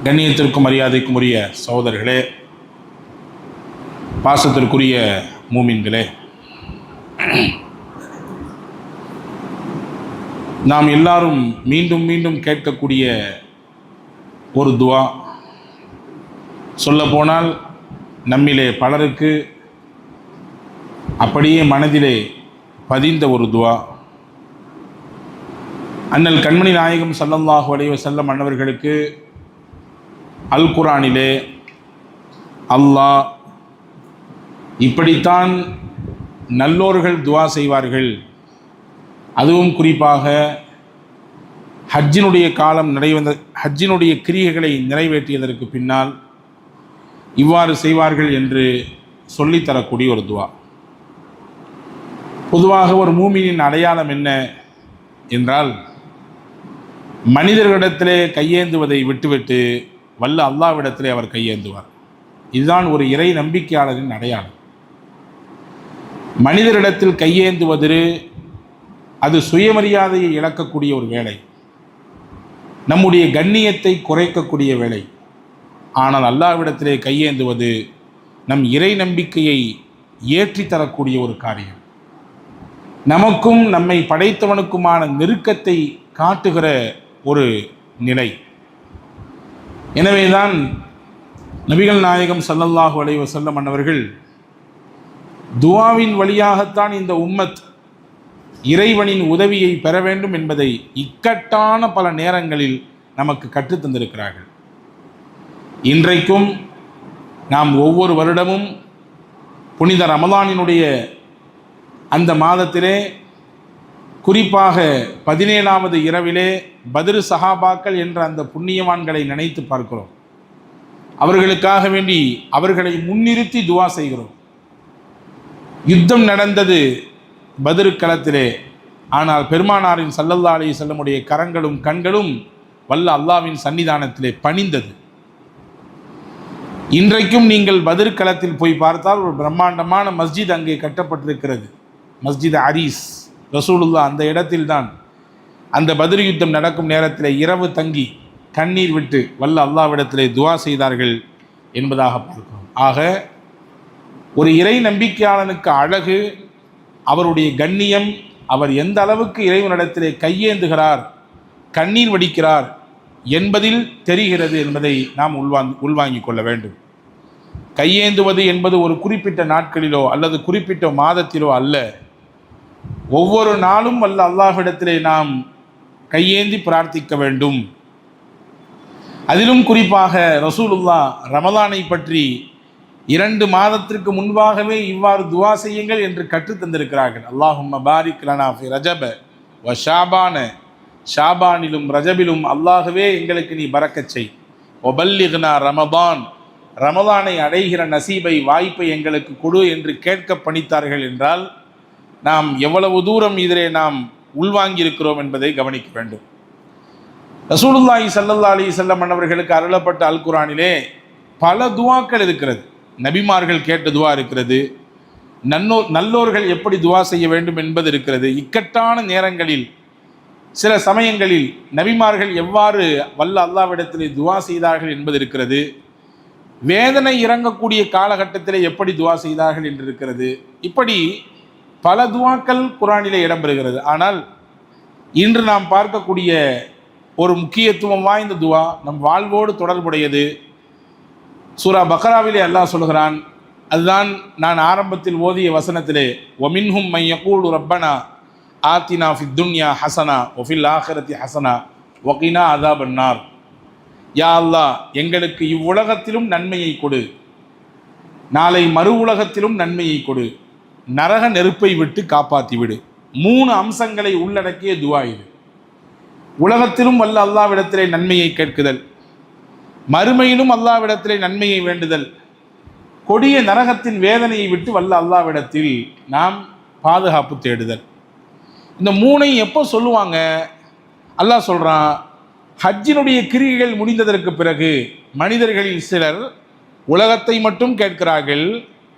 கண்ணியத்திற்கும் மரியாதைக்கும் உரிய சகோதரர்களே, பாசத்திற்குரிய மூமின்களே, நாம் எல்லாரும் மீண்டும் மீண்டும் கேட்கக்கூடிய ஒரு துவா, சொல்லப்போனால் நம்மிலே பலருக்கு அப்படியே மனதிலே பதிந்த ஒரு துவா. அண்ணல் கண்மணி நாயகம் ஸல்லல்லாஹு அலைஹி வஸல்லம் அன்னவர்களுக்கு அல் குர்ஆனிலே அல்லாஹ் இப்படித்தான் நல்லோர்கள் துவா செய்வார்கள், அதுவும் குறிப்பாக ஹஜ்ஜினுடைய காலம் ஹஜ்ஜினுடைய கிரியைகளை நிறைவேற்றியதற்கு பின்னால் இவ்வாறு செய்வார்கள் என்று சொல்லித்தரக்கூடிய ஒரு துவா. பொதுவாக ஒரு மூமினின் அடையாளம் என்ன என்றால், மனிதர்களிடத்திலே கையேந்துவதை விட்டுவிட்டு வல்ல அல்லாஹ்விடத்திலே அவர் கையேந்துவார். இதுதான் ஒரு இறை நம்பிக்கையாளரின் அடையாளம். மனிதரிடத்தில் கையேந்துவது அது சுயமரியாதையை இழக்கக்கூடிய ஒரு வேலை, நம்முடைய கண்ணியத்தை குறைக்கக்கூடிய வேலை. ஆனால் அல்லாஹ்விடத்திலே கையேந்துவது நம் இறை நம்பிக்கையை ஏற்றித்தரக்கூடிய ஒரு காரியம், நமக்கும் நம்மை படைத்தவனுக்குமான நெருக்கத்தை காட்டுகிற ஒரு நிலை. எனவேதான் நபிகள் நாயகம் ஸல்லல்லாஹு அலைஹி வஸல்லம் அன்னவர்கள் துஆவின் வழியாகத்தான் இந்த உம்மத் இறைவனின் உதவியை பெற வேண்டும் என்பதை இக்கட்டான பல நேரங்களில் நமக்கு கற்றுத்தந்திருக்கிறார்கள். இன்றைக்கும் நாம் ஒவ்வொரு வருடமும் புனித ரமலானினுடைய அந்த மாதத்திலே, குறிப்பாக 17வது இரவிலே பத்ர் சஹாபாக்கள் என்ற அந்த புண்ணியவான்களை நினைத்து பார்க்கிறோம். அவர்களுக்காக வேண்டி அவர்களை முன்னிறுத்தி துவா செய்கிறோம். யுத்தம் நடந்தது பத்ர் களத்திலே, ஆனால் பெருமானாரின் ஸல்லல்லாஹு அலைஹி வஸல்லமுடைய கரங்களும் கண்களும் வல்ல அல்லாஹ்வின் சன்னிதானத்திலே பணிந்தது. இன்றைக்கும் நீங்கள் பத்ர் களத்தில் போய் பார்த்தால் ஒரு பிரம்மாண்டமான மஸ்ஜித் அங்கே கட்டப்பட்டிருக்கிறது, மஸ்ஜித் அரீஸ். ரசூலுல்லாஹ் அந்த இடத்தில்தான் அந்த பத்ர் யுத்தம் நடக்கும் நேரத்தில் இரவு தங்கி கண்ணீர் விட்டு வல்ல அல்லாஹ்விடத்திலே துவா செய்தார்கள் என்பதாக பார்க்கிறோம். ஆக ஒரு இறை நம்பிக்கையாளனுக்கு அழகு அவருடைய கண்ணியம், அவர் எந்த அளவுக்கு இறைவனிடத்திலே கையேந்துகிறார், கண்ணீர் வடிக்கிறார் என்பதில் தெரிகிறது என்பதை நாம் உள்வாங்கிக் கொள்ள வேண்டும். கையேந்துவது என்பது ஒரு குறிப்பிட்ட நாட்களிலோ அல்லது குறிப்பிட்ட மாதத்திலோ அல்ல, ஒவ்வொரு நாளும் வல்ல அல்லாஹ்விடத்திலே நாம் கையேந்தி பிரார்த்திக்க வேண்டும். அதிலும் குறிப்பாக ரசூலுல்லாஹ் ரமலானை பற்றி 2 மாதத்திற்கு முன்பாகவே இவ்வாறு துவா செய்யுங்கள் என்று கற்றுத்தந்திருக்கிறார்கள். அல்லாஹும்ம பாரிக் லனா ஃபி ரஜப வ ஷாபான, ஷாபானிலும் ரஜபிலும் அல்லாஹ்வே எங்களுக்கு நீ பரக்கச் செய். வபல்லிக்னா ரமதான், ரமலானை அடைகிற நசீபை, வாய்ப்பை எங்களுக்கு கொடு என்று கேட்க பணித்தார்கள் என்றால் நாம் எவ்வளவு தூரம் இதிலே நாம் உள்வாங்கியிருக்கிறோம் என்பதை கவனிக்க வேண்டும். ரசூலுல்லாஹி ஸல்லல்லாஹு அலைஹி வஸல்லம் அன்னவர்களுக்கு அருளப்பட்ட அல் குர்ஆனிலே பல துவாக்கள் இருக்கிறது. நபிமார்கள் கேட்ட துவா இருக்கிறது, நல்லோர்கள் எப்படி துவா செய்ய வேண்டும் என்பது இருக்கிறது. இக்கட்டான நேரங்களில் சில சமயங்களில் நபிமார்கள் எவ்வாறு வல்ல அல்லாஹ்விடத்திலே துவா செய்தார்கள் என்பது இருக்கிறது. வேதனை இறங்கக்கூடிய காலகட்டத்திலே எப்படி துவா செய்தார்கள் என்று இருக்கிறது. இப்படி பல துவாக்கள் குர்ஆனிலே இடம்பெறுகிறது. ஆனால் இன்று நாம் பார்க்கக்கூடிய ஒரு முக்கியத்துவம் வாய்ந்த துவா, நம் வாழ்வோடு தொடர்புடையது. சூரா பக்ராவிலே அல்லாஹ் சொல்கிறான், அதுதான் நான் ஆரம்பத்தில் ஓதிய வசனத்திலே, வமின்ஹும் மை யகூலு ரப்பனா ஆத்தினா ஃபித் துன்யா ஹசனா வஃபில் ஆখিরাতি ஹசனா வகினா அஸாபன்னார். யா அல்லாஹ், எங்களுக்கு இவ்வுலகத்திலும் நன்மையை கொடு, நாளை மறு உலகத்திலும் நன்மையை கொடு, நரக நெருப்பை விட்டு காப்பாற்றி விடு. 3 அம்சங்களை உள்ளடக்கிய துவா இது. உலகத்திலும் வல்ல அல்லாஹ்விடத்திலே நன்மையை கேட்குதல், மறுமையிலும் அல்லாஹ்விடத்திலே நன்மையை வேண்டுதல், கொடிய நரகத்தின் வேதனையை விட்டு வல்ல அல்லாஹ்விடத்தில் நாம் பாதுகாப்பு தேடுதல். இந்த 3ஐயும் எப்போ சொல்லுவாங்க? அல்லாஹ் சொல்கிறான், ஹஜ்ஜினுடைய கிரியைகள் முடிந்ததற்கு பிறகு மனிதர்களில் சிலர் உலகத்தை மட்டும் கேட்கிறார்கள்,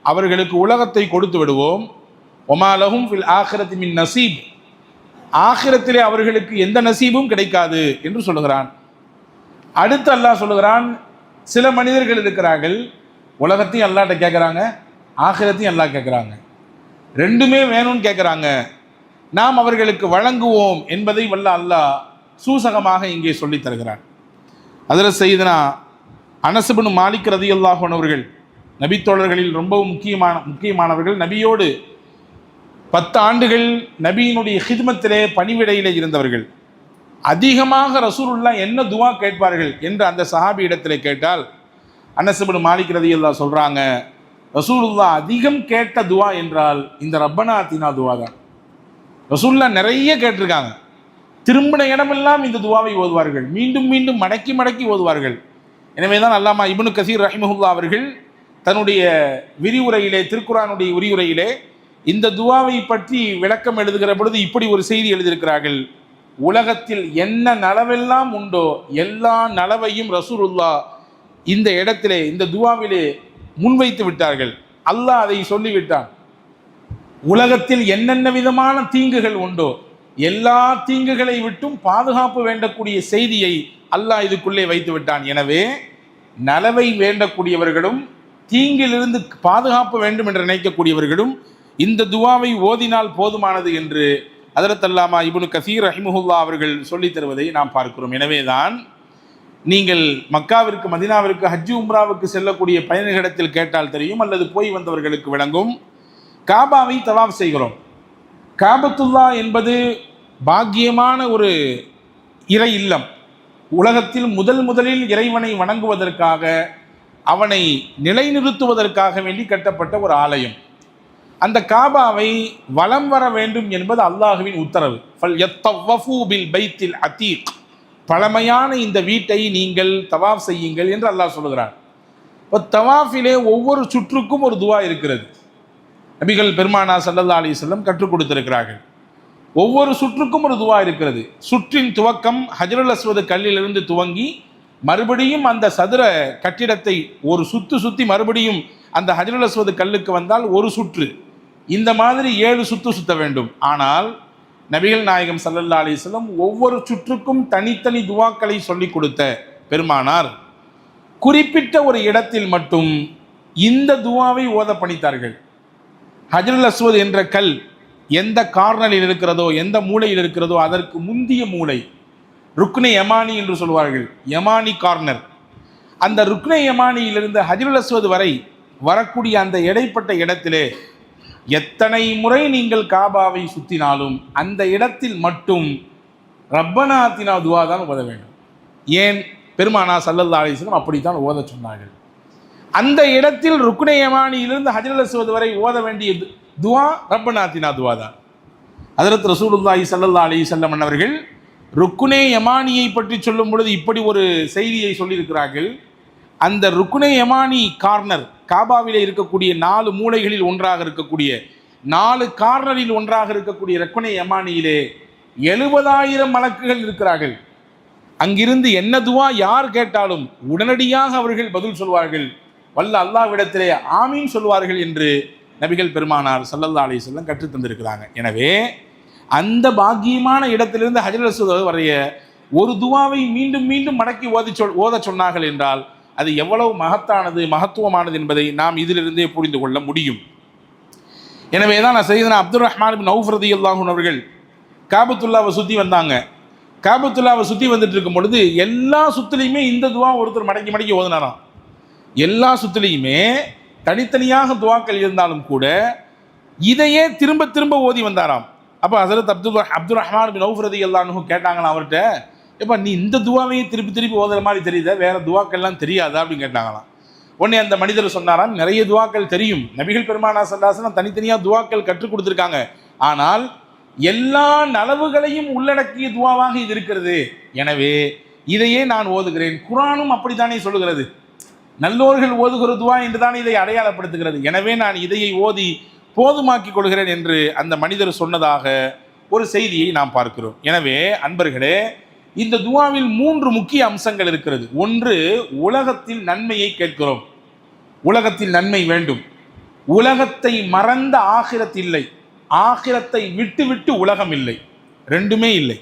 அவர்களுக்கு உலகத்தை கொடுத்து விடுவோம். ஒமா லஹும் ஃபில் ஆখিরাতি மின் நசீப், ஆகிரத்திலே அவர்களுக்கு எந்த நசீபும் கிடைக்காது என்று சொல்லுகிறான். அடுத்து அல்லாஹ் சொல்லுகிறான், சில மனிதர்கள் இருக்கிறார்கள், உலகத்தையும் அல்லாஹ்ட்ட கேட்குறாங்க, ஆகிரத்தையும் அல்லாஹ் கேட்குறாங்க, ரெண்டுமே வேணும்னு கேட்குறாங்க. நாம் அவர்களுக்கு வழங்குவோம் என்பதை வல்ல அல்லாஹ் சூசகமாக இங்கே சொல்லித் தருகிறான். அதில் செய்தனா அனஸ் இப்னு மாலிக் ரலியல்லாஹு அன்ஹு அவர்கள் நபித்தோழர்களில் ரொம்பவும் முக்கியமானவர்கள். நபியோடு 10 ஆண்டுகள் நபியினுடைய ஹித்மத்திலே பணிவிடையிலே இருந்தவர்கள். அதிகமாக ரசூலுல்லாஹ் என்ன துவா கேட்பார்கள் என்று அந்த சஹாபி இடத்திலே கேட்டால் அனஸ் இப்னு மாலிக் ரலியல்லாஹு சொல்கிறாங்க, ரசூலுல்லாஹ் அதிகம் கேட்ட துவா என்றால் இந்த ரப்பனா ஆத்தினா துவா தான். ரசூலுல்லாஹ் நிறைய கேட்டிருக்காங்க. திரும்பின இடமெல்லாம் இந்த துவாவை ஓதுவார்கள், மீண்டும் மீண்டும் மடக்கி மடக்கி ஓதுவார்கள். எனவே தான் அல்லாமா இப்னு கசீர் ரஹிமஹுல்லாஹ் அவர்கள் தன்னுடைய விரிவுரையிலே, திருக்குர்ஆனுடைய விரிவுரையிலே இந்த துவாவை பற்றி விளக்கம் எழுதுகிற பொழுது இப்படி ஒரு செய்தி எழுதியிருக்கிறார்கள். உலகத்தில் என்ன நலவெல்லாம் உண்டோ எல்லா நலவையும் ரசூலுல்லாஹ் இந்த இடத்திலே, இந்த துவாவிலே முன்வைத்து விட்டார்கள். அல்லாஹ் அதை சொல்லிவிட்டான். உலகத்தில் என்னென்ன விதமான தீங்குகள் உண்டோ எல்லா தீங்குகளை விட்டும் பாதுகாப்பு வேண்டக்கூடிய செய்தியை அல்லாஹ் இதுக்குள்ளே வைத்து விட்டான். எனவே நலவை வேண்டக்கூடியவர்களும் தீங்கிலிருந்து பாதுகாப்பு வேண்டும் என்று நினைக்கக்கூடியவர்களும் இந்த துவாவை ஓதினால் போதுமானது என்று ஹஜ்ரத் அல்லாமா இப்னு கசீர் ரஹிமஹுல்லாஹ் அவர்கள் சொல்லித் தருவதை நாம் பார்க்கிறோம். எனவே தான் நீங்கள் மக்காவிற்கு, மதீனாவிற்கு, ஹஜ் உம்ராவுக்கு செல்லக்கூடிய பயணிகளிடத்தில் கேட்டால் தெரியும், அல்லது போய் வந்தவர்களுக்கு விளங்கும். காபாவை தவாஃப் செய்கிறோம். காபத்துல்லா என்பது பாக்கியமான ஒரு இறை இல்லம். உலகத்தில் முதலில் இறைவனை வணங்குவதற்காக, அவனை நிலைநிறுத்துவதற்காக வேண்டி கட்டப்பட்ட ஒரு ஆலயம். அந்த காபாவை வலம் வர வேண்டும் என்பது அல்லாஹுவின் உத்தரவு. ஃபல்யத்தவஃபு பில் பைத்தில் அதீக், பழமையான இந்த வீட்டை நீங்கள் தவாஃப் செய்யுங்கள் என்று அல்லாஹ் சொல்கிறார். இப்போ தவாஃபிலே ஒவ்வொரு சுற்றுக்கும் ஒரு துவா இருக்கிறது. நபிகள் பெருமானா ஸல்லல்லாஹு அலைஹி வஸல்லம் கற்றுக் கொடுத்திருக்கிறார்கள். ஒவ்வொரு சுற்றுக்கும் ஒரு துவா இருக்கிறது. சுற்றின் துவக்கம் ஹஜ்ருல் அஸ்வத் கல்லிலிருந்து துவங்கி மறுபடியும் அந்த சதுர கட்டிடத்தை ஒரு சுற்றி மறுபடியும் அந்த ஹஜ்ருல் அஸ்வத் கல்லுக்கு வந்தால் ஒரு சுற்று. இந்த மாதிரி 7 சுத்த வேண்டும். ஆனால் நபிகள் நாயகம் ஸல்லல்லாஹு அலைஹி வஸல்லம் ஒவ்வொரு சுற்றுக்கும் தனித்தனி துவாக்களை சொல்லிக் கொடுத்த பெருமானார் குறிப்பிட்ட ஒரு இடத்தில் மட்டும் இந்த துவாவை ஓத பணித்தார்கள். ஹஜ்ருல் அஸ்வத் என்ற கல் எந்த கார்னரில் இருக்கிறதோ, எந்த மூலையில் இருக்கிறதோ அதற்கு முந்திய மூலை ருக்னே யமானி என்று சொல்வார்கள், யமானி கார்னர். அந்த ருக்னே யமானியிலிருந்து ஹஜ்ருல் அஸ்வத் வரை வரக்கூடிய அந்த இடைப்பட்ட இடத்திலே எத்தனை முறை நீங்கள் காபாவை சுற்றினாலும் அந்த இடத்தில் மட்டும் ரப்பனா ஆத்தினா துவா தான் ஓத வேண்டும். ஏன்? பெருமானா ஸல்லல்லாஹு அலைஹி வஸல்லம் அப்படித்தான் ஓத சொன்னார்கள். அந்த இடத்தில் ருக்னே யமானியிலிருந்து ஹஜ்ருல் அஸ்வத் வரை ஓத வேண்டிய துவா ரப்பனா ஆத்தினா துவா தான். ஹஜ்ரத் ரசூலுல்லாஹி ஸல்லல்லாஹு அலைஹி வஸல்லம் அவர்கள் ருக்னே யமானியை பற்றி சொல்லும் பொழுது இப்படி ஒரு செய்தியை சொல்லியிருக்கிறார்கள். அந்த ருக்னே யமானி கார்னர், காபாவிலே இருக்கக்கூடிய 4 மூலைகளில் ஒன்றாக இருக்கக்கூடிய 4 கார்னரில் ஒன்றாக இருக்கக்கூடிய ருக்னே யமானியிலே 70,000 மலக்குகள் இருக்கிறார்கள். அங்கிருந்து என்ன துவா யார் கேட்டாலும் உடனடியாக அவர்கள் பதில் சொல்வார்கள், வல்ல அல்லாஹ்விடத்திலே ஆமீன் சொல்வார்கள் என்று நபிகள் பெருமானார் ஸல்லல்லாஹு அலைஹி வஸல்லம் கற்றுத் தந்திருக்கிறாங்க. எனவே அந்த பாக்கியமான இடத்திலிருந்து ஹஜ்ருல் அஸ்வத் வரைய ஒரு துவாவை மீண்டும் மீண்டும் மடக்கி ஓத சொன்னார்கள் என்றால் அது எவ்வளவு மகத்தானது, மகத்துவமானது என்பதை நாம் இதிலிருந்தே புரிந்து கொள்ள முடியும். எனவே தான் சையதுனா அப்துர் ரஹ்மான் பின் அவுஃப் ரலியல்லாஹு அன்ஹு அவர்கள் காபத்துல்லாவை சுற்றி வந்தாங்க. காபத்துல்லாவை சுற்றி வந்துட்டு இருக்கும் பொழுது எல்லா சுற்றுலையுமே இந்த துவா ஒருத்தர் மடக்கி மடக்கி ஓதினாராம். எல்லா சுற்றுலையுமே தனித்தனியாக துவாக்கள் இருந்தாலும் கூட இதையே திரும்ப திரும்ப ஓதி வந்தாராம். அப்போ ஹஸரத் அப்துர் ரஹ்மான் பின் அவுஃப் ரலியல்லாஹு அன்ஹு கேட்டாங்களாம் அவர்கிட்ட, எப்போ நீ இந்த துவாவையே திருப்பி ஓதுற மாதிரி தெரியுதா, வேற துவாக்கள்லாம் தெரியாதா அப்படின்னு கேட்டாங்களாம். உடனே அந்த மனிதர் சொன்னாராம், நிறைய துவாக்கள் தெரியும், நபிகள் பெருமானா ஸல்லல்லாஹு அலைஹி வஸல்லம் தனித்தனியாக துவாக்கள் கற்றுக் கொடுத்துருக்காங்க, ஆனால் எல்லா நலவுகளையும் உள்ளடக்கிய துவாவாக இது இருக்கிறது, எனவே இதையே நான் ஓதுகிறேன். குர்ஆனும் அப்படித்தானே சொல்லுகிறது, நல்லோர்கள் ஓதுகிற துவா என்று தானே இதை அடையாளப்படுத்துகிறது, எனவே நான் இதையை ஓதி போதுமாக்கிக் கொள்கிறேன் என்று அந்த மனிதர் சொன்னதாக ஒரு செய்தியை நாம் பார்க்கிறோம். எனவே அன்பர்களே, இந்த துவாவில் 3 முக்கிய அம்சங்கள் இருக்கிறது. ஒன்று, உலகத்தில் நன்மையை கேட்கிறோம், உலகத்தில் நன்மை வேண்டும். உலகத்தை மறந்த ஆகிரத் இல்லை, ஆகிரத்தை விட்டு விட்டு உலகம் இல்லை, ரெண்டுமே இல்லை.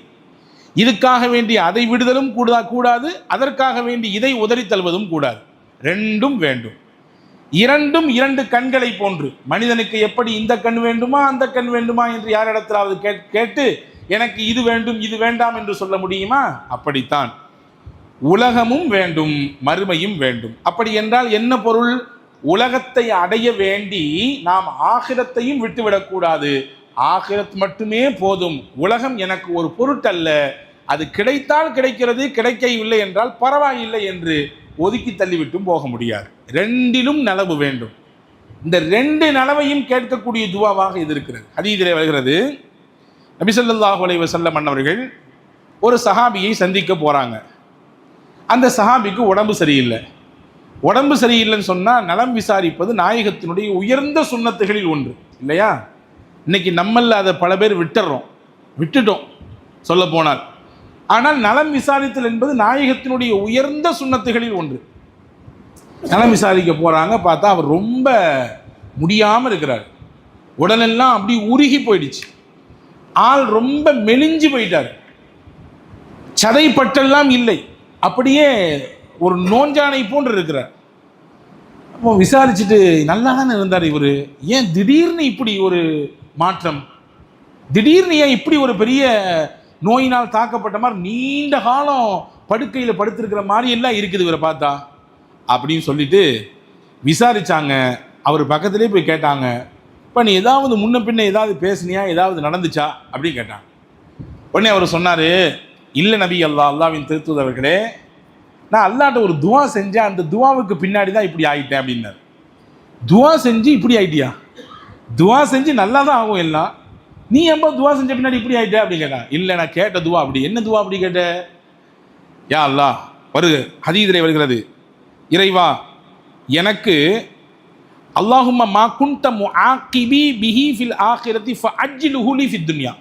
இதுக்காக வேண்டி அதை விடுதலும் கூடாது, அதற்காக வேண்டி இதை உதறி தள்ளுவதும் கூடாது. ரெண்டும் வேண்டும். இரண்டும் இரண்டு கண்களை போன்று. மனிதனுக்கு எப்படி இந்த கண் வேண்டுமா அந்த கண் வேண்டுமா என்று யாரிடத்திலாவது கேட்டு எனக்கு இது வேண்டும் இது வேண்டாம் என்று சொல்ல முடியுமா? அப்படித்தான் உலகமும் வேண்டும், மறுமையும் வேண்டும். அப்படி என்றால் என்ன பொருள்? உலகத்தை அடைய வேண்டி நாம் ஆகிரத்தையும் விட்டுவிடக்கூடாது. ஆகிரத் மட்டுமே போதும், உலகம் எனக்கு ஒரு பொருட்டல்ல, அது கிடைத்தால் கிடைக்கிறது, கிடைக்கவில்லை என்றால் பரவாயில்லை என்று ஒதுக்கி தள்ளிவிட்டும் போக முடியாது. ரெண்டிலும் நலவு வேண்டும். இந்த ரெண்டு நலவையும் கேட்கக்கூடிய துவாவாக இது இருக்கிறது. ஹதீஸிலே வருகிறது, நபி ஸல்லல்லாஹு அலைஹி வஸல்லம் அன்னவர்கள் ஒரு சஹாபியை சந்திக்க போகிறாங்க. அந்த சஹாபிக்கு உடம்பு சரியில்லை. உடம்பு சரியில்லைன்னு சொன்னால் நலம் விசாரிப்பது நாயகத்தினுடைய உயர்ந்த சுன்னத்துகளில் ஒன்று இல்லையா? இன்னைக்கு நம்மள அதை பல பேர் விட்டுட்டோம் சொல்ல போனால். ஆனால் நலம் விசாரித்தல் என்பது நாயகத்தினுடைய உயர்ந்த சுன்னத்துகளில் ஒன்று. நலம் விசாரிக்க போகிறாங்க, பார்த்தா அவர் ரொம்ப முடியாமல் இருக்கிறார். உடலெல்லாம் அப்படி உருகி போயிடுச்சு. ஆள் ரொம்ப மெலிஞ்சு போயிட்டார். சதைப்பட்டெல்லாம் இல்லை, அப்படியே ஒரு நோஞ்சானை போன்று இருக்கிறார். அப்போ விசாரிச்சுட்டு நல்லா தானே இருந்தார் இவர், ஏன் திடீர்னு இப்படி ஒரு மாற்றம், திடீர்னு ஏன் இப்படி ஒரு பெரிய நோயினால் தாக்கப்பட்ட மாதிரி நீண்ட காலம் படுக்கையில் படுத்திருக்கிற மாதிரி எல்லாம் இருக்குது இவரை பார்த்தா அப்படின்னு சொல்லிட்டு விசாரிச்சாங்க. அவர் பக்கத்துலேயே போய் கேட்டாங்க, இப்போ நீ ஏதாவது முன்ன பின்ன ஏதாவது பேசுனியா, ஏதாவது நடந்துச்சா அப்படின்னு கேட்டாங்க. உடனே அவர் சொன்னார், இல்லை நபி அல்லாவின் திருத்தூதர்களே, நான் அல்லாட்ட ஒரு துவா செஞ்சேன், அந்த துவாவுக்கு பின்னாடி தான் இப்படி ஆகிட்டேன் அப்படின்னார். துவா செஞ்சு இப்படி ஆகிட்டியா? துவா செஞ்சு நல்லா தான் ஆகும் எல்லாம், நீ எப்போ துவா செஞ்ச பின்னாடி இப்படி ஆகிட்டே அப்படின்னு கேட்டான். இல்லை நான் கேட்ட துவா அப்படி. என்ன துவா அப்படி கேட்ட? யா அல்லாஹ், ஹதீஸிலே வருகிறது, இறைவா எனக்கு அல்லாஹும்ம மா குன்த முஆகிபி பிஹி ஃபில் ஆகிரதி ஃபஅஜ்லிஹு லி ஃபித் துன்யா,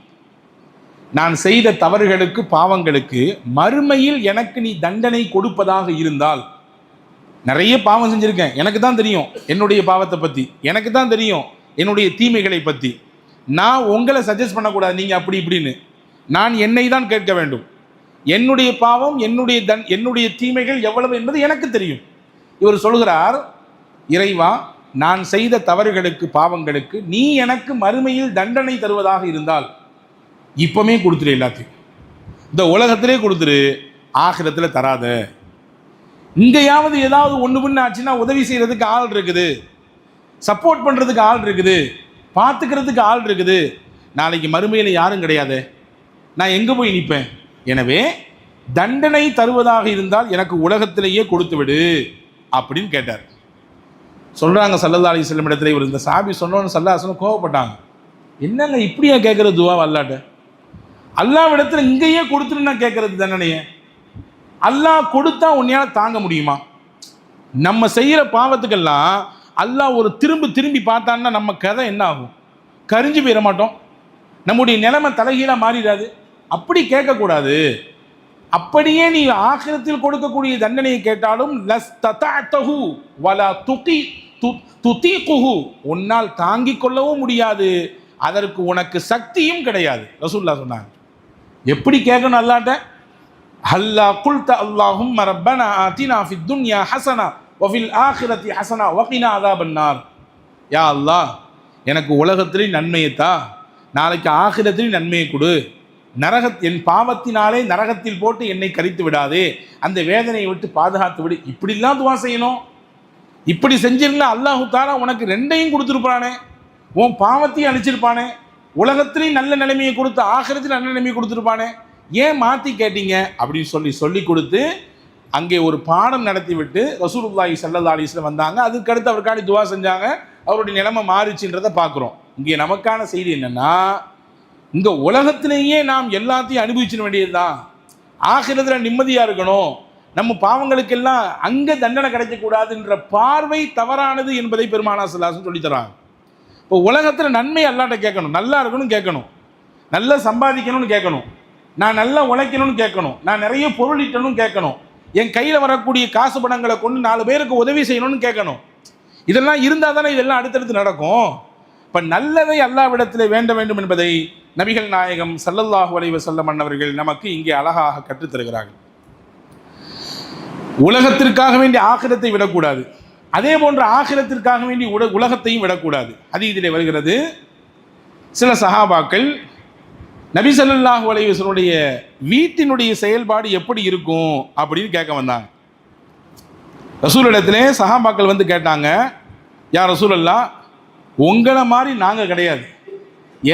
நான் செய்த தவறுகளுக்கு பாவங்களுக்கு மறுமையில் எனக்கு நீ தண்டனை கொடுப்பதாக இருந்தால், நிறைய பாவம் செஞ்சுருக்கேன், எனக்கு தான் தெரியும் என்னுடைய பாவத்தை பற்றி, எனக்கு தான் தெரியும் என்னுடைய தீமைகளை பற்றி, நான் உங்களை சஜஸ்ட் பண்ணக்கூடாது நீங்கள் அப்படி இப்படின்னு, நான் என்னை தான் கேட்க வேண்டும். என்னுடைய பாவம் என்னுடைய தீமைகள் எவ்வளவு என்பது எனக்கு தெரியும். இவர் சொல்கிறார், இறைவா நான் செய்த தவறுகளுக்கு பாவங்களுக்கு நீ எனக்கு மறுமையில் தண்டனை தருவதாக இருந்தால் இப்பவுமே கொடுத்துரு, எல்லாத்தையும் இந்த உலகத்திலே கொடுத்துரு, ஆகிரத்தில் தராத. இங்கேயாவது ஏதாவது ஒன்று பண்ண ஆச்சுன்னா உதவி செய்கிறதுக்கு ஆள் இருக்குது, சப்போர்ட் பண்ணுறதுக்கு ஆள் இருக்குது, பார்த்துக்கிறதுக்கு ஆள் இருக்குது. நாளைக்கு மறுமையில் யாரும் கிடையாது, நான் எங்கே போய் நிற்பேன்? எனவே தண்டனை தருவதாக இருந்தால் எனக்கு உலகத்திலேயே கொடுத்து விடு அப்படின்னு கேட்டார். சொல்கிறாங்க ஸல்லல்லாஹு அலைஹி வஸல்லம் இடத்துல இவர் இந்த சாபி சொன்னோன்னு ஸல்லல்லாஹு அலைஹி வஸல்லம் கோவப்பட்டாங்க. என்னங்க இப்படியா கேட்குற துவா அல்லாட்ட? அல்லாஹ்விடத்துல இங்கேயே கொடுத்துருன்னா கேட்கறது தண்டனையே? அல்லாஹ் கொடுத்தா உன்னையால் தாங்க முடியுமா? நம்ம செய்கிற பாவத்துக்கெல்லாம் அல்லாஹ் ஒரு திரும்பி பார்த்தான்னா நம்ம கதை என்ன ஆகும்? கரிஞ்சு போயிட மாட்டோம்? நம்முடைய நிலைமை தலைகீழாக மாறிடாது? அப்படி கேட்கக்கூடாது. அப்படியே நீ ஆகிரத்தில் கொடுக்கக்கூடிய தண்டனையை கேட்டாலும் லஸ் ததஅதஹு வலா துதீகுஹு, உன்னால் தாங்கிக் கொள்ளவும் முடியாது, அதற்கு உனக்கு சக்தியும் கிடையாது. ரசூலுல்லாஹ் சொன்னாங்க. எப்படி கேட்கணும் அல்லாஹ்ட்ட? ஹல்லா குல்த அல்லாஹும்ம ரப்பனா ஆதினா ஃபித் துன்யா ஹஸனா வஃபில் ஆகிரத்தி ஹஸனா வகினா அஸாபன்னார். யா அல்லாஹ், எனக்கு உலகத்திலே நன்மையை தா, நாளைக்கு ஆகிரத்திலே நன்மையை கொடு, என் பாவத்தினாலே நரகத்தில் போட்டு என்னை கரித்து விடாதே, அந்த வேதனையை விட்டு பாதுகாத்து விடு. இப்படிலாம் துவா செய்யணும். இப்படி செஞ்சிருந்தா அல்லாஹு தஆலா உனக்கு ரெண்டையும் கொடுத்துருப்பானே, உன் பாவத்தையும் அழிச்சிருப்பானே, உலகத்திலையும் நல்ல நிலைமையை கொடுத்து ஆகிரத்தில் நல்ல நிலைமையை கொடுத்துருப்பானே, ஏன் மாற்றி கேட்டீங்க அப்படின்னு சொல்லி கொடுத்து அங்கே ஒரு பாடம் நடத்தி விட்டு ரசூலுல்லாஹி ஸல்லல்லாஹு அலைஹி வஸல்லம் வந்தாங்க. அதுக்கடுத்து அவருக்காண்டி துவா செஞ்சாங்க, அவருடைய நிலைமை மாறிச்சுன்றதை பார்க்குறோம். இங்கே நமக்கான செய்தி என்னென்னா, இங்கே உலகத்திலேயே நாம் எல்லாத்தையும் அனுபவிச்சிட வேண்டியது தான், ஆகிரத்தில் நிம்மதியாக இருக்கணும், நம்ம பாவங்களுக்கெல்லாம் அங்கே தண்டனை கிடைக்கக்கூடாதுன்ற பார்வை தவறானது என்பதை பெருமானார் ஸல்லல்லாஹு அலைஹி வஸல்லம் சொல்லித்தராங்க. இப்போ உலகத்தில் நன்மை அல்லாஹ்ட்ட கேட்கணும், நல்லா இருக்கணும்னு கேட்கணும், நல்லா சம்பாதிக்கணும்னு கேட்கணும், நான் நல்லா உழைக்கணும்னு கேட்கணும், நான் நிறைய பொருள் ஈட்டணும்னு கேட்கணும், என் கையில் வரக்கூடிய காசு பணங்களை கொண்டு 4 பேருக்கு உதவி செய்யணும்னு கேட்கணும். இதெல்லாம் இருந்தால் தானே இதெல்லாம் அடுத்தடுத்து நடக்கும். இப்போ நல்லதை அல்லாஹ்விடத்தில் வேண்ட வேண்டும் என்பதை நபிகள் நாயகம் ஸல்லல்லாஹு அலைஹி வஸல்லம் அன்னவர்கள் நமக்கு இங்கே அழகாக கற்றுத்தருகிறார்கள். உலகத்திற்காக வேண்டிய ஆகிரத்தை விடக்கூடாது, அதே போன்ற ஆகிரத்திற்காக வேண்டி உலகத்தையும் விடக்கூடாது. ஹதீஸிலே வருகிறது, சில சஹாபாக்கள் நபி ஸல்லல்லாஹு அலைஹி வஸல்லுடைய வீட்டினுடைய செயல்பாடு எப்படி இருக்கும் அப்படின்னு கேட்க வந்தாங்க. ரசூலிடத்திலே சஹாபாக்கள் வந்து கேட்டாங்க, யா ரசூலல்லாஹ், உங்களை மாதிரி நாங்கள் கிடையாது,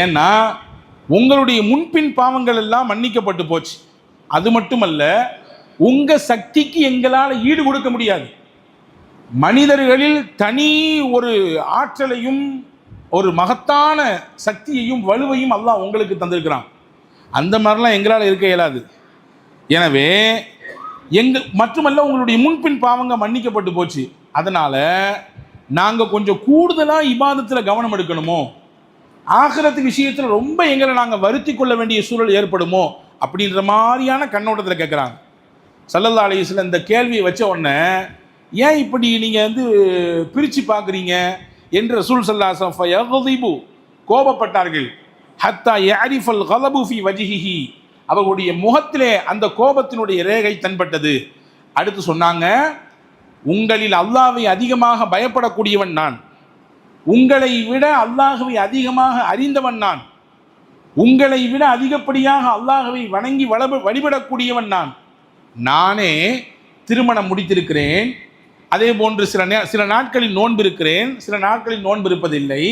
ஏன்னா உங்களுடைய முன்பின் பாவங்கள் எல்லாம் மன்னிக்கப்பட்டு போச்சு. அது மட்டுமல்ல, உங்கள் சக்திக்கு எங்களால் ஈடு கொடுக்க முடியாது. மனிதர்களில் தனி ஒரு ஆற்றலையும் ஒரு மகத்தான சக்தியையும் வலுவையும் அல்லாஹ் உங்களுக்கு தந்திருக்கிறான். அந்த மாதிரிலாம் எங்களால் இருக்க இயலாது. எனவே மட்டுமல்ல, உங்களுடைய முன்பின் பாவங்க மன்னிக்கப்பட்டு போச்சு. அதனால் நாங்கள் கொஞ்சம் கூடுதலாக இபாதத்தில் கவனம் எடுக்கணுமோ, ஆகிரத்து விஷயத்தில் ரொம்ப எங்களை நாங்கள் வருத்தி கொள்ள வேண்டிய சூழல் ஏற்படுமோ அப்படின்ற மாதிரியான கண்ணோட்டத்தில் கேட்குறாங்க. ஸல்லல்லாஹு அலைஹி வஸல்லம் இந்த கேள்வியை வச்ச உடனே, ஏன் இப்படி நீங்கள் வந்து பிரித்து பார்க்குறீங்க என்று ரசூல் ஸல்லல்லாஹு அலைஹி வஸல்லம் கோபப்பட்டார்கள். ஹத்தா யஅரிஃபல் கலபு ஃபி வஜ்ஹிஹி, அவர்களுடைய முகத்திலே அந்த கோபத்தினுடைய ரேகை தென்பட்டது. அடுத்து சொன்னாங்க, உங்களில் அல்லாஹ்வை அதிகமாக பயப்படக்கூடியவன் நான், உங்களை விட அல்லாஹ்வை அதிகமாக அறிந்தவன் நான், உங்களை விட அதிகப்படியாக அல்லாஹ்வை வணங்கி வழிபடக்கூடியவன் நான். நானே திருமணம் முடித்திருக்கிறேன், அதே போன்று சில நாட்களில் நோன்பு இருக்கிறேன், சில நாட்களில் நோன்பு இருப்பதில்லை,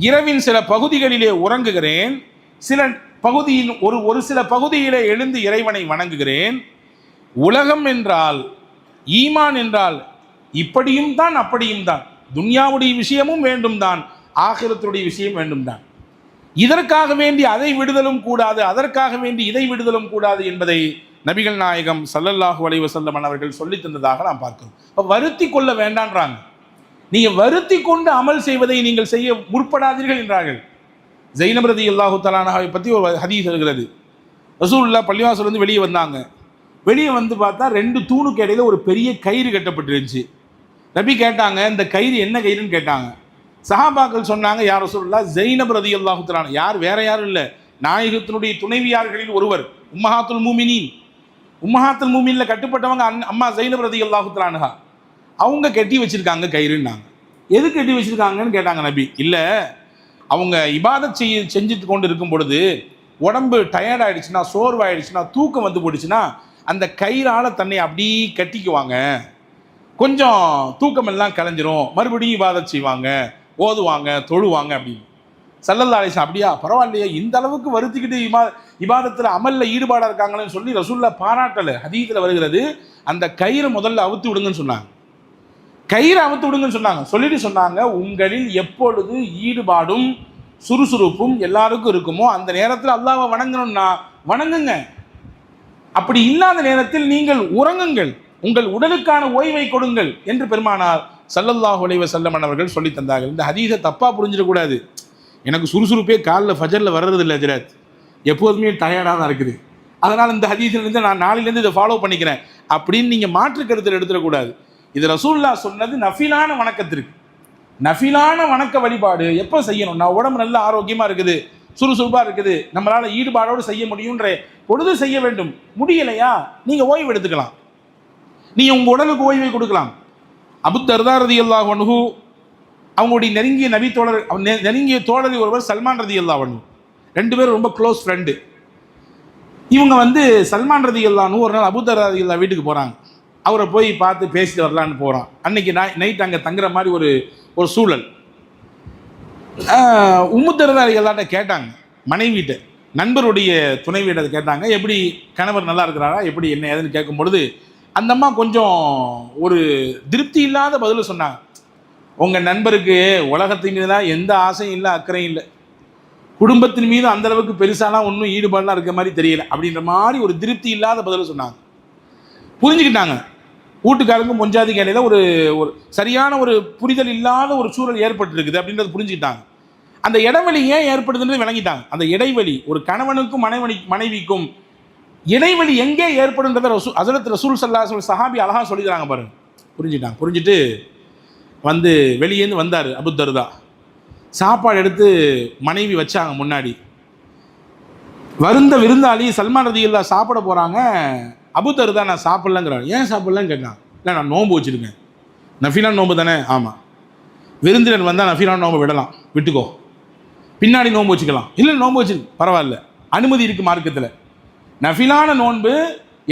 இரவின் சில பகுதிகளிலே உறங்குகிறேன், சில பகுதியின் ஒரு சில பகுதியிலே எழுந்து இறைவனை வணங்குகிறேன். உலகம் என்றால், ஈமான் என்றால் இப்படியும் தான் அப்படியும் தான், துன்யாவுடைய விஷயமும் வேண்டும் தான், ஆகிரத்துடைய விஷயம் வேண்டும் தான். இதற்காக வேண்டி அதை விடுதலும் கூடாது, அதற்காக வேண்டி இதை விடுதலும் கூடாது என்பதை நபிகள் நாயகம் ஸல்லல்லாஹு அலைஹி வஸல்லம் அவர்கள் சொல்லி தந்ததாக நாம் பார்க்கிறோம். இப்போ வருத்தி கொள்ள வேண்டான்றாங்க. நீங்கள் வருத்தி கொண்டு அமல் செய்வதை நீங்கள் செய்ய முற்படாதீர்கள் என்றார்கள். ஸைனப் ரலியல்லாஹு தஆலா அன்ஹாவை பற்றி ஒரு ஹதீஸ் இருக்கிறது. ரசூலுல்லாஹ் பள்ளிவாசல் வந்து வெளியே வந்தாங்க. வெளியே வந்து பார்த்தா 2 தூணுக்கு இடையில ஒரு பெரிய கயிறு கட்டப்பட்டிருந்துச்சு. நபி கேட்டாங்க, இந்த கயிறு என்ன கயிறுன்னு கேட்டாங்க. சஹாபாக்கள் சொன்னாங்க, யா ரசூலுல்லாஹ், ஸைனப் ரலியல்லாஹு தஆலா, யார் வேற யாரும் இல்லை, நாயகத்தினுடைய துணைவியார்களில் ஒருவர், உம்மஹாத்துல் மூமினீன், உம்மஹாத்துல் மூமினில் கட்டுப்பட்டவங்க அம்மா ஸைனப் ரலியல்லாஹு தஆலா அன்ஹா, அவங்க கட்டி வச்சிருக்காங்க கயிறுன்னாங்க. எது கட்டி வச்சிருக்காங்கன்னு கேட்டாங்க நபி. இல்லை, அவங்க இபாதத் செஞ்சுட்டு கொண்டு இருக்கும் பொழுது உடம்பு டயர்ட் ஆகிடுச்சுன்னா, சோர்வாயிடுச்சுன்னா, தூக்கம் வந்து போயிடுச்சுன்னா, அந்த கயிறால் தன்னை அப்படி கட்டிக்குவாங்க, கொஞ்சம் தூக்கமெல்லாம் கலைஞ்சிரும், மறுபடியும் இபாதத் செய்வாங்க, ஓதுவாங்க, தொழுவாங்க அப்படின்னு. ஸல்லல்லாஹு அலைஹி வஸல்லம், அப்படியா, பரவாயில்லையே, இந்த அளவுக்கு வருத்திக்கிட்டு இபாதத்தில் அமலில் ஈடுபாடாக இருக்காங்கன்னு சொல்லி ரசூலுல்லாஹ் பாராட்டலை. ஹதீஸில் வருகிறது, அந்த கயிறை முதல்ல அவுத்து விடுங்கன்னு சொன்னாங்க. கயிறை அவுத்து விடுங்கன்னு சொன்னாங்க. சொல்லிட்டு சொன்னாங்க, உங்களில் எப்பொழுது ஈடுபாடும் சுறுசுறுப்பும் எல்லாருக்கும் இருக்குமோ அந்த நேரத்தில் அல்லாஹ்வை வணங்கணும்னா வணங்குங்க, அப்படி இல்லாத நேரத்தில் நீங்கள் உறங்குங்கள், உங்கள் உடலுக்கான ஓய்வை கொடுங்கள் என்று பெருமானார் ஸல்லல்லாஹு அலைஹி வஸல்லம் அவர்கள் சொல்லி தந்தார்கள். இந்த ஹதீஸை தப்பாக புரிஞ்சிடக்கூடாது. எனக்கு சுறுசுறுப்பே காலில் ஃபஜரில் வர்றது இல்லை ஹஜ்ரத், எப்போதுமே டயர்டாக தான் இருக்குது, அதனால் இந்த ஹதீஸிலிருந்து நான் நாளையிலேருந்து இதை ஃபாலோ பண்ணிக்கிறேன் அப்படின்னு நீங்கள் மாற்று கருத்தில் எடுத்துடக்கூடாது. இது ரசூலுல்லாஹ் சொன்னது நஃபிலான வணக்கத்திற்கு. நஃபிலான வணக்க வழிபாடு எப்போ செய்யணும்? நான் உடம்பு நல்ல ஆரோக்கியமாக இருக்குது, சுறுசுறுப்பாக இருக்குது, நம்மளால் ஈடுபாடோடு செய்ய முடியுன்ற பொழுது செய்ய வேண்டும். முடியலையா, நீங்கள் ஓய்வு எடுத்துக்கலாம், நீங்கள் உங்கள் உடலுக்கு ஓய்வை கொடுக்கலாம். அபூ தர்தா ரலியல்லாஹு அன்ஹு, அவங்களுடைய நெருங்கிய தோழர் ஒருவர் சல்மான் ரலியல்லாஹு அன்ஹு, 2 பேரும் ரொம்ப க்ளோஸ் ஃப்ரெண்டு. இவங்க வந்து சல்மான் ரலியல்லாஹு அன்ஹு ஒரு நாள் அபூ தர்தா ரலியல்லாஹு வீட்டுக்கு போகிறாங்க. அவரை போய் பார்த்து பேசிட்டு வரலான்னு போகிறான். அன்னைக்கு நைட் அங்கே தங்குற மாதிரி ஒரு சூழல். உம்மு தர்தா ரலியல்லாஹு கேட்டாங்க, மனைவிட்ட, நண்பருடைய துணைவியிட்ட கேட்டாங்க, எப்படி கணவர் நல்லா இருக்கிறாரா, எப்படி என்ன ஏதுன்னு கேட்கும் பொழுது அந்த அம்மா கொஞ்சம் ஒரு திருப்தி இல்லாத பதில் சொன்னாங்க. உங்கள் நண்பருக்கு உலகத்தின் மீது தான் எந்த ஆசையும் இல்லை, அக்கறையும் இல்லை, குடும்பத்தின் மீது அந்தளவுக்கு பெருசாலாம் ஒன்றும் ஈடுபாடெலாம் இருக்க மாதிரி தெரியல அப்படின்ற மாதிரி ஒரு திருப்தி இல்லாத பதில் சொன்னாங்க. புரிஞ்சுக்கிட்டாங்க. வீட்டுக்காரங்க பொஞ்சாதிக்கு இடையில ஒரு சரியான ஒரு புரிதல் இல்லாத ஒரு சூழல் ஏற்பட்டுருக்குது அப்படின்றது புரிஞ்சுக்கிட்டாங்க. அந்த இடைவெளி ஏன் ஏற்படுதுன்றது விளங்கிட்டாங்க. அந்த இடைவெளி ஒரு கணவனுக்கும் மனைவிக்கும் இடைவெளி எங்கே ஏற்படுன்றத ஹஜ்ரத் ரசூல் ஸல்லல்லாஹு அலைஹி வஸல்லம் சஹாபி அழகாக சொல்லிக்கிறாங்க பாருங்க. புரிஞ்சுட்டாங்க. புரிஞ்சுட்டு வந்து வெளியேந்து வந்தார் அபூ தர்தா. சாப்பாடு எடுத்து மனைவி வச்சாங்க முன்னாடி. வருந்த விருந்தாளி சல்மான் ரலியல்லாஹு சாப்பிட போகிறாங்க. அபூதர்தா நான் சாப்பிட்லங்கிறார். ஏன் சாப்பிட்லன்னு கேட்டான். இல்லை நான் நோன்பு வச்சுருக்கேன். நஃபிலான நோன்பு தானே? ஆமாம். விருந்தினர் வந்தால் நஃபிலான நோன்பு விடலாம், விட்டுக்கோ, பின்னாடி நோன்பு வச்சுக்கலாம். இல்லை நோன்பு வச்சு பரவாயில்ல, அனுமதி இருக்குது மார்க்கத்தில். நஃபிலான நோன்பு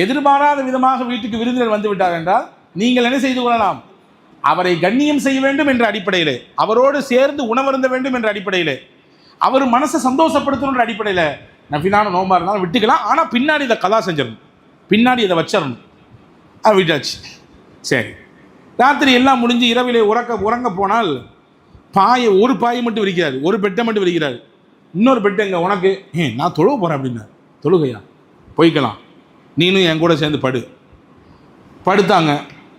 எதிர்பாராத விதமாக வீட்டுக்கு விருந்தினர் வந்து விட்டார் என்றால் நீங்கள் என்ன செய்து கொள்ளலாம்? அவரை கண்ணியம் செய்ய வேண்டும் என்ற அடிப்படையில், அவரோடு சேர்ந்து உணவருந்த வேண்டும் என்ற அடிப்படையில், அவர் மனசை சந்தோஷப்படுத்தணுன்ற அடிப்படையில் நஃபிலான நோம்பாக இருந்தாலும் விட்டுக்கலாம். ஆனால் பின்னாடி இதை கலா செஞ்சிடணும், பின்னாடி இதை வச்சிடணும். அது விட்டாச்சு. சரி, ராத்திரி எல்லாம் முடிஞ்சு இரவிலே உறங்க போனால் ஒரு பாயை மட்டும் விரிக்கிறார், ஒரு பெட்டை மட்டும் விரிக்கிறார். இன்னொரு பெட்டு எங்கே உனக்கு? நான் தொழுக போகிறேன் அப்படின்னார். தொழுகையா? போய்க்கலாம், நீனும் என் கூட சேர்ந்து படுத்தாங்க.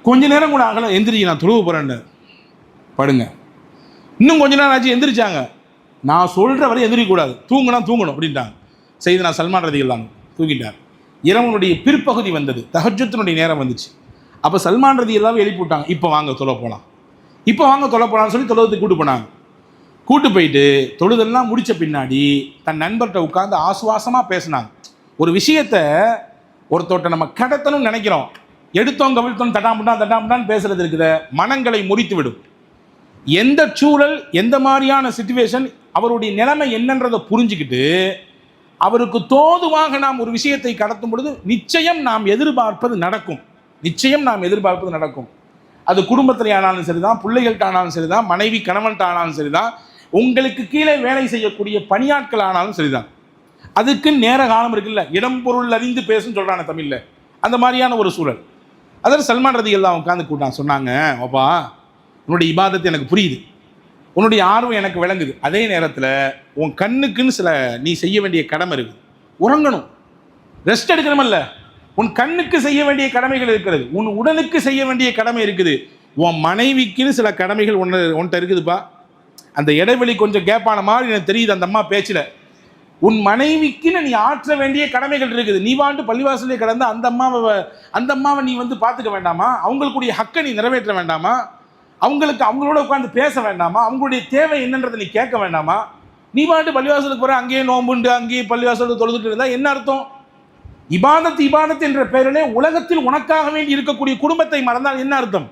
கொஞ்ச நேரம் கூட ஆகலை, எந்திரிச்சு நான் தொழுக போகிறேன்னார். படுங்க. இன்னும் கொஞ்ச நேரம் ஆச்சு, எந்திரிச்சாங்க. நான் சொல்கிற வரை எந்திரிக்கக்கூடாது, தூங்கணும் அப்படின்ட்டாங்க. செய்தனா சல்மான் ரலியல்லாஹு தூங்கிட்டார். இரவனுடைய பிற்பகுதி வந்தது, தஹஜ்ஜுத்தினுடைய நேரம் வந்துச்சு. அப்போ சல்மான் ரலியல்லாஹு எழுப்பி விட்டாங்க. இப்போ வாங்க தொழ போகலாம்னு சொல்லி தொழுவத்துக்கு கூட்டு போனாங்க. கூட்டு போயிட்டு தொழுதெல்லாம் முடித்த பின்னாடி தன் நண்பர்கிட்ட உட்காந்து ஆசுவாசமாக பேசினாங்க. ஒரு விஷயத்தை ஒருத்தோட்ட நம்ம கடத்தணும்னு நினைக்கிறோம், எடுத்தோம் கவிழ்த்தோம் தட்டாமுட்டான்னு பேசுறது இருக்குது, மனங்களை முறித்து விடும். எந்த சூழல், எந்த மாதிரியான சிச்சுவேஷன், அவருடைய நிலைமை என்னன்றதை புரிஞ்சுக்கிட்டு அவருக்கு தோதுவாக நாம் ஒரு விஷயத்தை கடத்தும் பொழுது நிச்சயம் நாம் எதிர்பார்ப்பது நடக்கும். அது குடும்பத்தில் ஆனாலும் சரிதான், பிள்ளைகள்கிட்ட ஆனாலும் சரிதான், மனைவி கணவன்கிட்ட ஆனாலும் சரிதான், உங்களுக்கு கீழே வேலை செய்யக்கூடிய பணியாட்கள் ஆனாலும் சரிதான். அதுக்கு நேர காலம் இருக்குல்ல, இடம் பொருள் அறிந்து பேசுன்னு சொல்கிறான தமிழில், அந்த மாதிரியான ஒரு சூழல். அதாவது சல்மான் ரலியல்லாஹு உட்காந்து சொன்னாங்க, அப்பா உன்னுடைய இபாதத்து எனக்கு புரியுது, உன்னுடைய ஆர்வம் எனக்கு விளங்குது. அதே நேரத்தில் உன் கண்ணுக்குன்னு நீ செய்ய வேண்டிய கடமை இருக்குது. உறங்கணும், ரெஸ்ட் எடுக்கணுமல்ல. உன் கண்ணுக்கு செய்ய வேண்டிய கடமைகள் இருக்கிறது, உன் உடலுக்கு செய்ய வேண்டிய கடமை இருக்குது, உன் மனைவிக்குன்னு சில கடமைகள் ஒன்றை இருக்குதுப்பா. அந்த இடைவெளி கொஞ்சம் கேப்பான மாதிரி எனக்கு தெரியுது அந்த அம்மா பேச்சில். உன் மனைவிக்குன்னு நீ ஆற்ற வேண்டிய கடமைகள் இருக்குது. நீ பள்ளிவாசலே கடந்து அந்த அம்மாவை நீ பார்த்துக்க வேண்டாமா? அவங்களுக்குடைய ஹக்கை நீ நிறைவேற்ற வேண்டாமா? அவங்களோட உட்காந்து பேச வேண்டாமா? அவங்களுடைய தேவை என்னன்றதை நீ கேட்க வேண்டாமா? நீ பள்ளிவாசலுக்கு போகிற, அங்கேயே நோம்புண்டு அங்கேயே பள்ளிவாசலுக்கு தொழுதுட்டு இருந்தால் என்ன அர்த்தம்? இபாதத் என்ற பெயரிலே உலகத்தில் உனக்காக வேண்டி இருக்கக்கூடிய குடும்பத்தை மறந்தால் என்ன அர்த்தம்?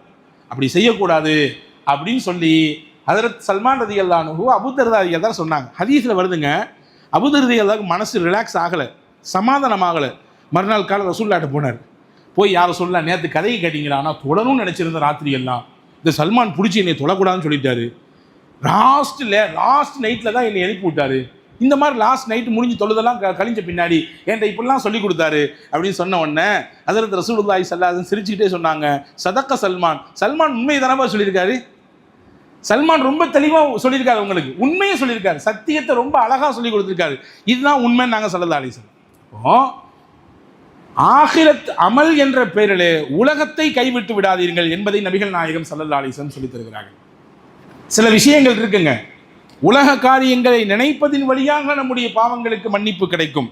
அப்படி செய்யக்கூடாது அப்படின்னு சொல்லி ஹதரத் சல்மான் ரலியல்லாஹு அபூதர்தா தான் சொன்னாங்க. ஹதீஸில் வருதுங்க, அபூதர்தா ரலியல்லாஹு மனசு ரிலாக்ஸ் ஆகலை, சமாதானம் ஆகலை. மறுநாள் காலை ரசூலுல்லாஹ்ட்ட போனார். போய் யாரை சொல்லலாம், நேற்று கதையை கேட்டீங்களா? ஆனால் தொடணும்னு நினச்சிருந்த ராத்திரி எல்லாம் இந்த சல்மான் பிடிச்சி என்னை தொழக்கூடாதுன்னு சொல்லிட்டாரு. லாஸ்ட் நைட்டில் தான் என்னை எழுப்பி விட்டாரு. இந்த மாதிரி லாஸ்ட் நைட்டு முடிஞ்சு தொழுதெல்லாம் கழிஞ்ச பின்னாடி என்கிட்ட இப்படிலாம் சொல்லி கொடுத்தாரு அப்படின்னு சொன்ன உடனே ஹதரத் ரசூலுல்லாஹி ஸல்லல்லாஹு அலைஹி வஸல்லம் சிரிச்சுக்கிட்டே சொன்னாங்க, சதக்க சல்மான் உண்மையை தானே சொல்லியிருக்காரு. சல்மான் ரொம்ப தெளிவாக சொல்லியிருக்காரு, உங்களுக்கு உண்மையை சொல்லியிருக்காரு, சத்தியத்தை ரொம்ப அழகாக சொல்லி கொடுத்துருக்காரு. இதுதான் உண்மைன்னு நாங்கள் ஸல்லல்லாஹு அலைஹி வஸல்லம். இப்போ ஆகிரத் அமல் என்ற பெயரிலே உலகத்தை கைவிட்டு விடாதீர்கள் என்பதை நபிகள் நாயகம் ஸல்லல்லாஹு அலைஹி வஸல்லம் சொல்லித் தருகிறார்கள். சில விஷயங்கள் இருக்குங்க, உலக காரியங்களை நினைப்பதின் வழியாக நம்முடைய பாவங்களுக்கு மன்னிப்பு கிடைக்கும்.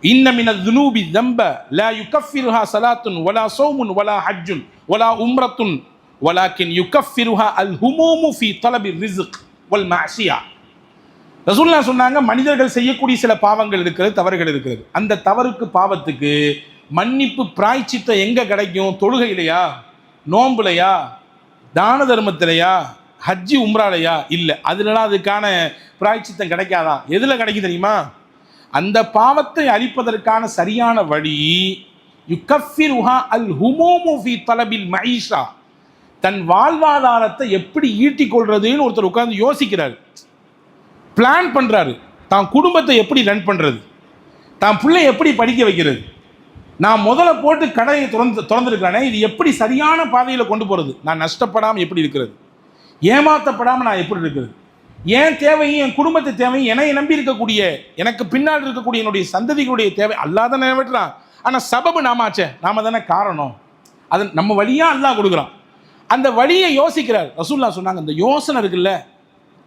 இன்ன மினல் ذுனூபி ذنب لا يكفرها صلاة ولا صوم ولا حج ولا عمرة ولكن يكفرها الهموم في طلب الرزق والمعصية. ரசூலுல்லாஹ் சொன்னாங்க, மனிதர்கள் செய்யக்கூடிய சில பாவங்கள் இருக்கிறது, தவறுகள் இருக்கிறது. அந்த தவறுக்கு பாவத்துக்கு மன்னிப்பு பிராய்ச்சித்தம் எங்க கிடைக்கும்? தொழுகையிலையா, நோம்புலையா, தான தர்மத்திலையா, ஹஜ்ஜி உம்ராலையா? இல்லை, அதுலலாம் அதுக்கான பிராய்ச்சித்தம் கிடைக்காதா? எதில் கிடைக்கும் தெரியுமா? அந்த பாவத்தை அழிப்பதற்கான சரியான வழி யுகஃபிருஹா அல் ஹுமூமு ஃபி தலபில் மஈஷா. தன் வாழ்வாதாரத்தை எப்படி ஈட்டிக் கொள்றதுன்னு ஒருத்தர் உட்கார்ந்து யோசிக்கிறார், பிளான் பண்ணுறாரு. தான் குடும்பத்தை எப்படி ரன் பண்ணுறது, தான் பிள்ளை எப்படி படிக்க வைக்கிறது, நான் முதல்ல போட்டு கடையை திறந்துருக்கானே இது எப்படி சரியான பாதையில் கொண்டு போகிறது, நான் நஷ்டப்படாமல் எப்படி இருக்கிறது, ஏமாற்றப்படாமல் நான் எப்படி இருக்கிறது, என் தேவையும் என் குடும்பத்தை தேவையும் என்னை நம்பி இருக்கக்கூடிய எனக்கு பின்னால் இருக்கக்கூடிய என்னுடைய சந்ததிகளுடைய தேவை அல்லாஹ் தான் நிறைவேற்றுறான். ஆனால் சபபு நாமாச்சே, நாம தானே காரணம், அது நம்ம வழியாக அல்லாஹ் கொடுக்குறான். அந்த வழியை யோசிக்கிறார். ரசூலுல்லாஹ் சொன்னாங்க, இந்த யோசனை இருக்குல்ல,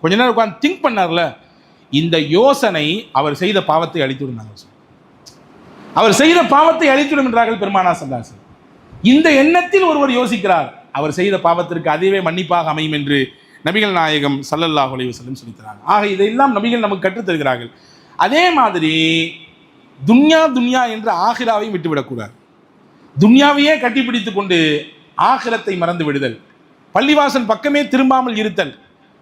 கொஞ்ச நேரம் உட்காந்து திங்க் பண்ணார்ல, இந்த யோசனை அவர் செய்த பாவத்தை அழித்துவிடும். அவர் செய்த பாவத்தை அழித்துவிடும் என்றார்கள் பெருமானார் ஸல்லல்லாஹு அலைஹி வஸல்லம். இந்த எண்ணத்தில் ஒருவர் யோசிக்கிறார், அவர் செய்த பாவத்திற்கு அதுவே மன்னிப்பாக அமையும் என்று நபிகள் நாயகம் ஸல்லல்லாஹு அலைஹி வஸல்லம் சொல்லித்தராங்க. ஆக இதையெல்லாம் நபிகள் நமக்கு கற்றுத் தருகிறார்கள். அதே மாதிரி துன்யா துன்யா என்ற ஆகிராவையும் விட்டுவிடக்கூடாது. துன்யாவையே கட்டிப்பிடித்து கொண்டு ஆகிரத்தை மறந்து விடுதல், பள்ளிவாசல் பக்கமே திரும்பாமல் இருத்தல்,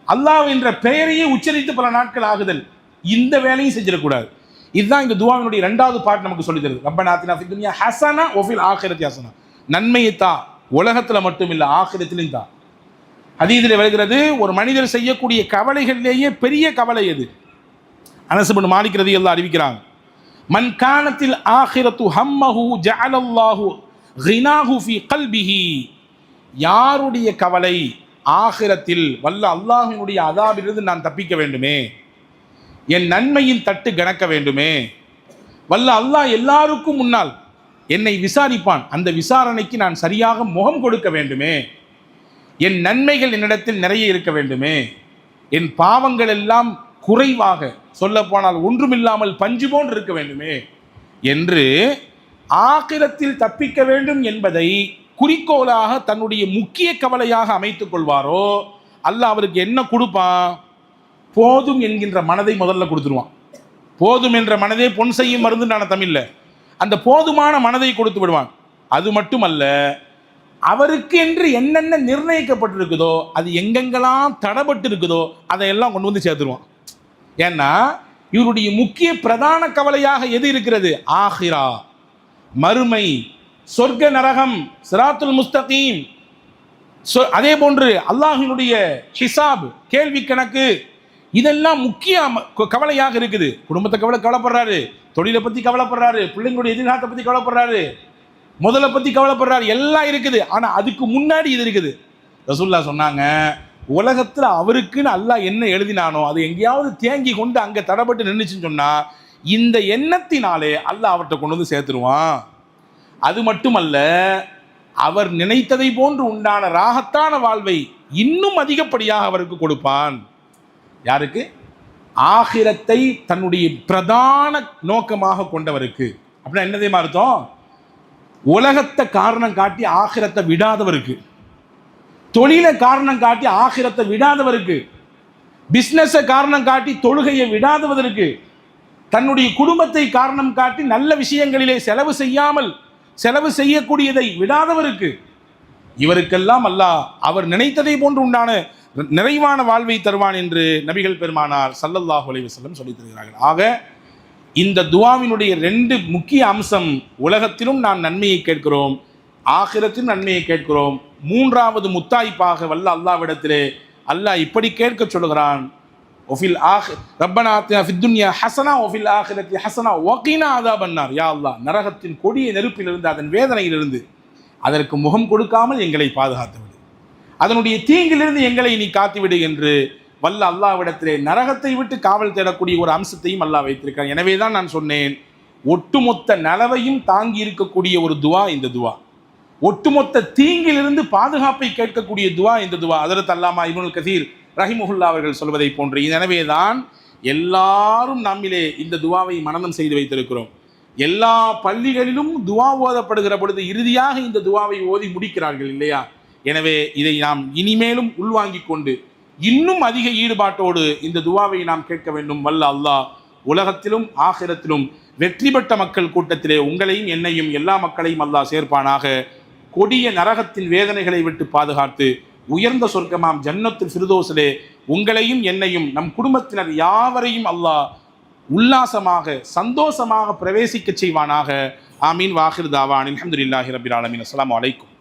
அல்லாஹ் என்ற பெயரையே உச்சரித்து பல நாட்கள் ஆகுதல், இந்த வேலையும் செஞ்சிடக்கூடாது. இதுதான் இந்த துஆவினுடைய இரண்டாவது பாட்டு நமக்கு சொல்லி தருது. ரப்பனா ஆத்தினா ஃபித் துன்யா ஹஸனா வ ஃபில் ஆখিরাতি ஹஸனா. நன்மையை தா, உலகத்துல மட்டும் இல்ல ஆகிரத்திலும் தா. ஹதீஸில் வருகிறது, ஒரு மனிதர் செய்யக்கூடிய கவலைகளிலேயே பெரிய கவலை எது? அனஸ் இப்னு மாலிக் ரலியல்லாஹு அறிவிக்கிறாங்க, மன் கானத்தில் ஆகிரத்து ஹம்மஹு ஜஅலல்லாஹு கினாஹு ஃபீ கல்பிஹி. யாருடைய கவலை ஆகிரத்தில் வல்ல அல்லாஹ்வினுடைய அதாபிலிருந்து நான் தப்பிக்க வேண்டுமே, என் நன்மையின் தட்டு கணக்க வேண்டுமே, வல்ல அல்லாஹ் எல்லாருக்கும் முன்னால் என்னை விசாரிப்பான், அந்த விசாரணைக்கு நான் சரியாக முகம் கொடுக்க வேண்டுமே, என் நன்மைகள் என்னிடத்தில் நிறைய இருக்க வேண்டுமே, என் பாவங்கள் எல்லாம் குறைவாக, சொல்ல போனால் ஒன்றுமில்லாமல் பஞ்சு போன்று இருக்க வேண்டுமே என்று ஆகிரத்தில் தப்பிக்க வேண்டும் என்பதை குறிக்கோளாக தன்னுடைய முக்கிய கவலையாக அமைத்துக் கொள்வாரோ அல்லாஹ் அவருக்கு என்ன கொடுப்பான்? போதும் என்கின்ற மனதை முதல்ல கொடுத்துருவான். போதும் என்ற மனதே பொன் செய்யும் மருந்து நான் தமிழ்ல, அந்த போதுமான மனதை கொடுத்து விடுவான். அது மட்டுமல்ல, அவருக்கு என்று என்னென்ன நிர்ணயிக்கப்பட்டிருக்குதோ, அது எங்கெங்கெல்லாம் தடப்பட்டு இருக்குதோ அதையெல்லாம் கொண்டு வந்து சேர்த்துருவான். ஏன்னா இவருடைய முக்கிய பிரதான கவலையாக எது இருக்கிறது? ஆகிரா, மறுமை, சொர்க்க நரகம், சிராத்துல் முஸ்தகீம், அதே போன்று அல்லாஹ்வினுடைய ஹிசாப், கேள்வி கணக்கு, இதெல்லாம் முக்கிய கவலையாக இருக்குது. குடும்பத்தை கவலைப்படுறாரு, தொழிலை பற்றி கவலைப்படுறாரு, பிள்ளைங்களுடைய எதிர்காலத்தை பற்றி கவலைப்படுறாரு, முதலை பற்றி கவலைப்படுறாரு, எல்லாம் இருக்குது. ஆனால் அதுக்கு முன்னாடி இது இருக்குது. ரசூலுல்லாஹ் சொன்னாங்க, உலகத்தில் அவருக்குன்னு அல்லாஹ் என்ன எழுதினானோ அது எங்கேயாவது தேங்கி கொண்டு அங்கே தடப்பட்டு நின்றுச்சுன்னு சொன்னால் இந்த எண்ணத்தினாலே அல்லாஹ் அவர்கிட்ட கொண்டு வந்து சேர்த்துருவான். அது மட்டுமல்ல, அவர் நினைத்ததை போன்று உண்டான ராகத்தான வாழ்வை இன்னும் அதிகப்படியாக அவருக்கு கொடுப்பான். யாருக்கு? ஆகிரத்தை தன்னுடைய பிரதான நோக்கமாக கொண்டவருக்கு. அப்படின்னா என்ன தெரியுமா அர்த்தம்? உலகத்தை காரணம் காட்டி ஆகிரத்தை விடாதவருக்கு, தொழிலை காரணம் காட்டி ஆகிரத்தை விடாதவருக்கு, பிஸ்னஸை காரணம் காட்டி தொழுகையை விடாதவருக்கு, தன்னுடைய குடும்பத்தை காரணம் காட்டி நல்ல விஷயங்களிலே செலவு செய்யாமல் செலவு செய்யக்கூடியதை விடாதவருக்கு, இவருக்கெல்லாம் அல்லாஹ் அவர் நினைத்ததை போன்று உண்டான நிறைவான வாழ்வை தருவான் என்று நபிகள் பெருமானார் ஸல்லல்லாஹு அலைஹி வஸல்லம் சொல்லித் தருகிறார்கள். ஆக இந்த துஆவினுடைய ரெண்டு முக்கிய அம்சம், உலகத்திலும் நாம் நன்மையை கேட்கிறோம், ஆகிரத்திலும் நன்மையை கேட்கிறோம். மூன்றாவது முத்தாய்ப்பாக வல்ல அல்லாஹ்விடத்திலே அல்லாஹ் இப்படி கேட்க சொல்கிறான், ஒஃபில் ரப்பனா ஆத்தினா ஃபித் துன்யா ஹஸனா ஒஃபில் ஆகிரத்தி ஹஸனா வகீனா அஸாபன்னார். யா அல்லாஹ், நரகத்தின் கொடிய நெருப்பிலிருந்து, அதன் வேதனையிலிருந்து அதற்கு முகம் கொடுக்காமல் எங்களை பாதுகாத்து விடு, அதனுடைய தீங்கிலிருந்து எங்களை நீ காத்துவிடு என்று வல்ல அல்லாஹ்விடத்திலே நரகத்தை விட்டு காவல் தேடக்கூடிய ஒரு அம்சத்தையும் அல்லாஹ் வைத்திருக்கிறார். எனவே தான் நான் சொன்னேன், ஒட்டுமொத்த நலவையும் தாங்கி இருக்கக்கூடிய ஒரு துவா இந்த துவா, ஒட்டுமொத்த தீங்கிலிருந்து பாதுகாப்பை கேட்கக்கூடிய துவா இந்த துவா. ஹஜ்ரத் அல்லாமா இப்னுல் கஸீர் ரஹிமஹுல்லா அவர்கள் சொல்வதை போன்று. எனவே தான் எல்லாரும் நம்மிலே இந்த துவாவை மனனம் செய்து வைத்திருக்கிறோம். எல்லா பள்ளிகளிலும் துவா ஓதப்படுகிற பொழுது இறுதியாக இந்த துவாவை ஓதி முடிக்கிறார்கள் இல்லையா? எனவே இதை நாம் இனிமேலும் உள்வாங்கிக் கொண்டு இன்னும் அதிக ஈடுபாட்டோடு இந்த துவாவை நாம் கேட்க வேண்டும். வல்ல அல்லாஹ் உலகத்திலும் ஆகிரத்திலும் வெற்றி பெற்ற மக்கள் கூட்டத்திலே உங்களையும் என்னையும் எல்லா மக்களையும் அல்லாஹ் சேர்ப்பானாக. கொடிய நரகத்தின் வேதனைகளை விட்டு பாதுகாத்து உயர்ந்த சொர்க்கமாம் ஜன்னத்துல் ஃபிர்தௌஸிலே உங்களையும் என்னையும் நம் குடும்பத்தினர் யாவரையும் அல்லாஹ் உல்லாசமாக சந்தோஷமாக பிரவேசிக்க செய்வானாக. ஆமீன். வாஹிர் தாவான் அல்ஹம்துலில்லாஹி ரப்பில் ஆலமீன். அஸ்ஸலாமு அலைக்கும்.